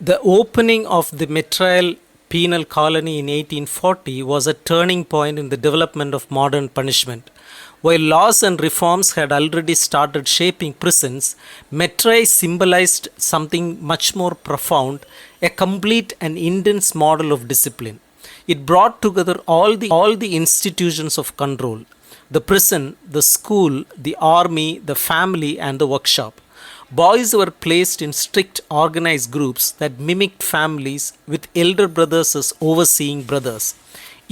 The opening of the Michel penal colony in 1840 was a turning point in the development of modern punishment. While laws and reforms had already started shaping prisons, Mettray symbolized something much more profound, a complete and intense model of discipline. It brought together all the institutions of control: the prison, the school, the army, the family, and the workshop. Boys were placed in strict organized groups that mimicked families, with elder brothers as overseeing brothers.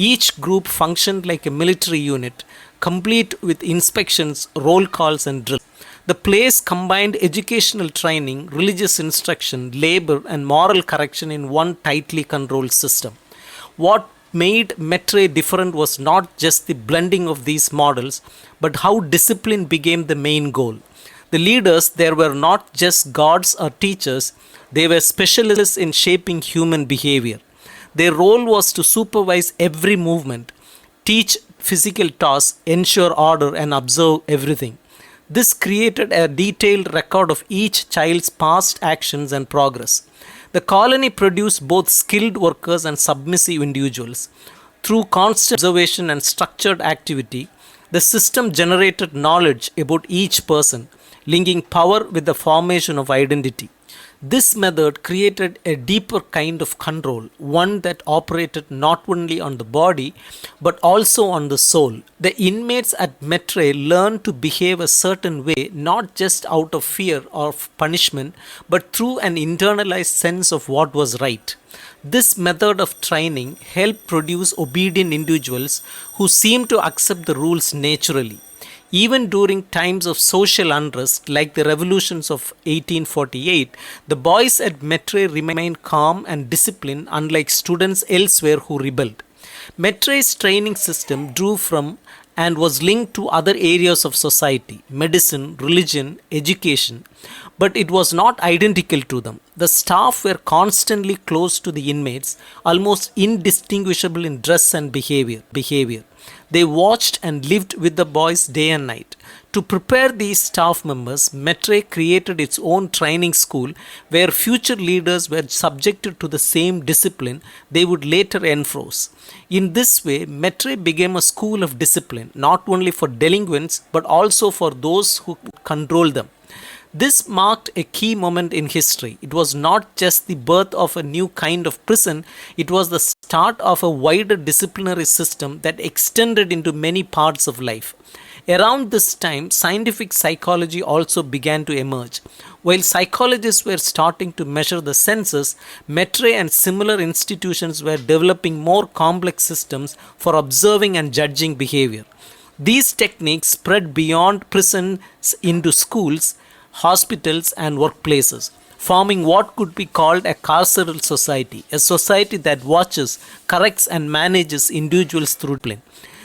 Each group functioned like a military unit, complete with inspections, roll calls, and drills. The place combined educational training, religious instruction, labor, and moral correction in one tightly controlled system. What made Mettray different was not just the blending of these models, but how discipline became the main goal. The leaders there were not just gods or teachers, they were specialists in shaping human behavior. Their role was to supervise every movement, teach physical tasks, ensure order, and observe everything. This created a detailed record of each child's past actions and progress. The colony produced both skilled workers and submissive individuals. Through constant observation and structured activity, the system generated knowledge about each person, linking power with the formation of identity. This method created a deeper kind of control, one that operated not only on the body but also on the soul. The inmates at Mettray learned to behave a certain way not just out of fear of punishment but through an internalized sense of what was right. This method of training helped produce obedient individuals who seemed to accept the rules naturally. Even during times of social unrest like the revolutions of 1848, the boys at Mettray remained calm and disciplined, unlike students elsewhere who rebelled. Mettray's training system drew from and was linked to other areas of society: medicine, religion, education, but it was not identical to them. The staff were constantly close to the inmates, almost indistinguishable in dress and behavior. They watched and lived with the boys day and night. To prepare these staff members, Mettray created its own training school where future leaders were subjected to the same discipline they would later enforce. In this way, Mettray became a school of discipline, not only for delinquents but also for those who control them. This marked a key moment in history. It was not just the birth of a new kind of prison, it was the start of a wider disciplinary system that extended into many parts of life. Around this time, scientific psychology also began to emerge. While psychologists were starting to measure the senses, Mettray and similar institutions were developing more complex systems for observing and judging behavior. These techniques spread beyond prisons into schools, hospitals, and workplaces, forming what could be called a carceral society, a society that watches, corrects, and manages individuals through discipline.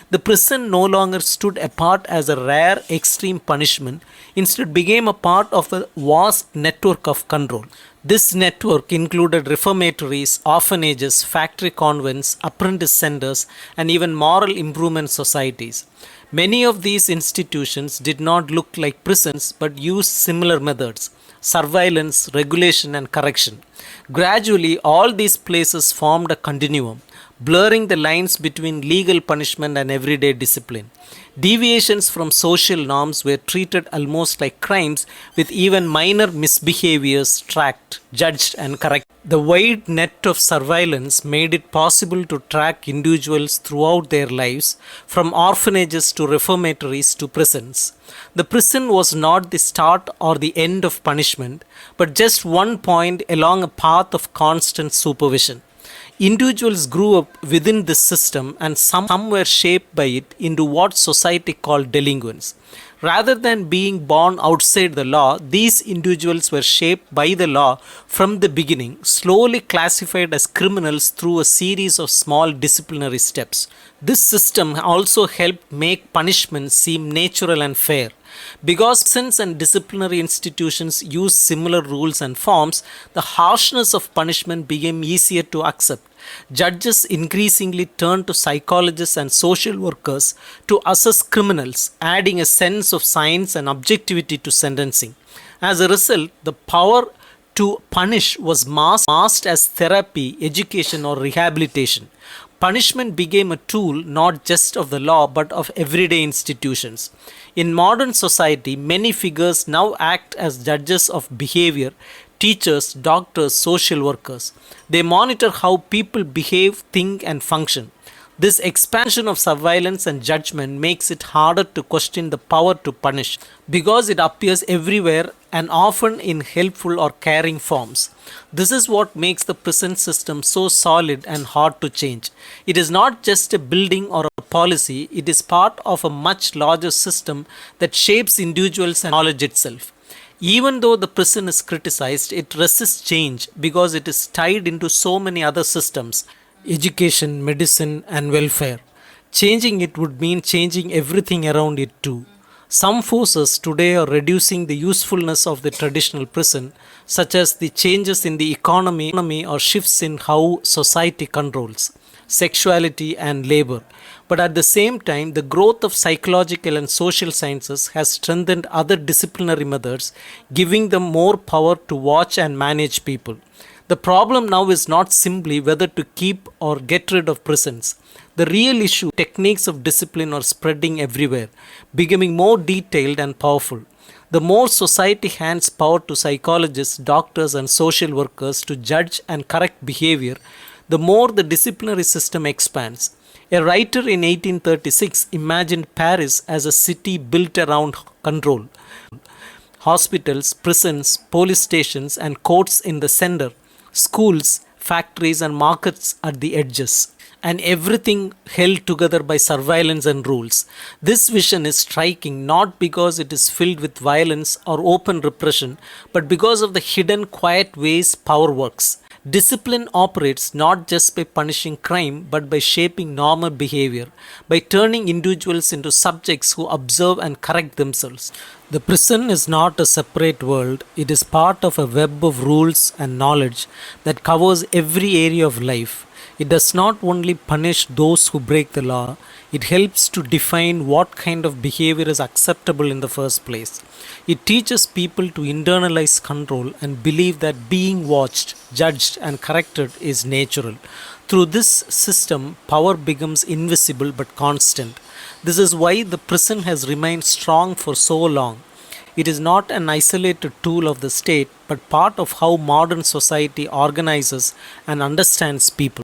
The prison no longer stood apart as a rare extreme punishment, instead became a part of a vast network of control. This network included reformatories, orphanages, factory convents, apprentice centers, and even moral improvement societies. Many of these institutions did not look like prisons but used similar methods: surveillance, regulation, and correction. Gradually, all these places formed a continuum, blurring the lines between legal punishment and everyday discipline. Deviations from social norms were treated almost like crimes, with even minor misbehaviors tracked, judged, and corrected. The wide net of surveillance made it possible to track individuals throughout their lives, from orphanages to reformatories to prisons. The prison was not the start or the end of punishment, but just one point along a path of constant supervision. Individuals grew up within this system, and some were shaped by it into what society called delinquents. Rather than being born outside the law, these individuals were shaped by the law from the beginning, slowly classified as criminals through a series of small disciplinary steps. This system also helped make punishment seem natural and fair. Because prisons and disciplinary institutions use similar rules and forms, the harshness of punishment became easier to accept. Judges increasingly turned to psychologists and social workers to assess criminals, adding a sense of science and objectivity to sentencing. As a result, the power to punish was masked as therapy, education, or rehabilitation. Punishment became a tool not just of the law but of everyday institutions. In modern society, many figures now act as judges of behavior: teachers, doctors, social workers. They monitor how people behave, think, and function. This expansion of surveillance and judgment makes it harder to question the power to punish because it appears everywhere and often in helpful or caring forms. This is what makes the prison system so solid and hard to change. It is not just a building or a policy, it is part of a much larger system that shapes individuals and knowledge itself. Even though the prison is criticized, it resists change because it is tied into so many other systems: education, medicine, and welfare. Changing it would mean changing everything around it too. Some forces today are reducing the usefulness of the traditional prison, such as the changes in the economy or shifts in how society controls sexuality and labor. But at the same time, the growth of psychological and social sciences has strengthened other disciplinary methods, giving them more power to watch and manage people. The problem now is not simply whether to keep or get rid of prisons. The real issue, techniques of discipline are spreading everywhere, becoming more detailed and powerful. The more society hands power to psychologists, doctors, and social workers to judge and correct behavior, the more the disciplinary system expands. A writer in 1836 imagined Paris as a city built around control: hospitals, prisons, police stations, and courts in the center, schools, factories, and markets at the edges, and everything held together by surveillance and rules. This vision is striking not because it is filled with violence or open repression, but because of the hidden, quiet ways power works. Discipline operates not just by punishing crime but by shaping normal behavior, by turning individuals into subjects who observe and correct themselves. The prison is not a separate world, it is part of a web of rules and knowledge that covers every area of life. It does not only punish those who break the law, it helps to define what kind of behavior is acceptable in the first place. It teaches people to internalize control and believe that being watched, judged, and corrected is natural. Through this system, power becomes invisible but constant. This is why the prison has remained strong for so long. It is not an isolated tool of the state, but part of how modern society organizes and understands people.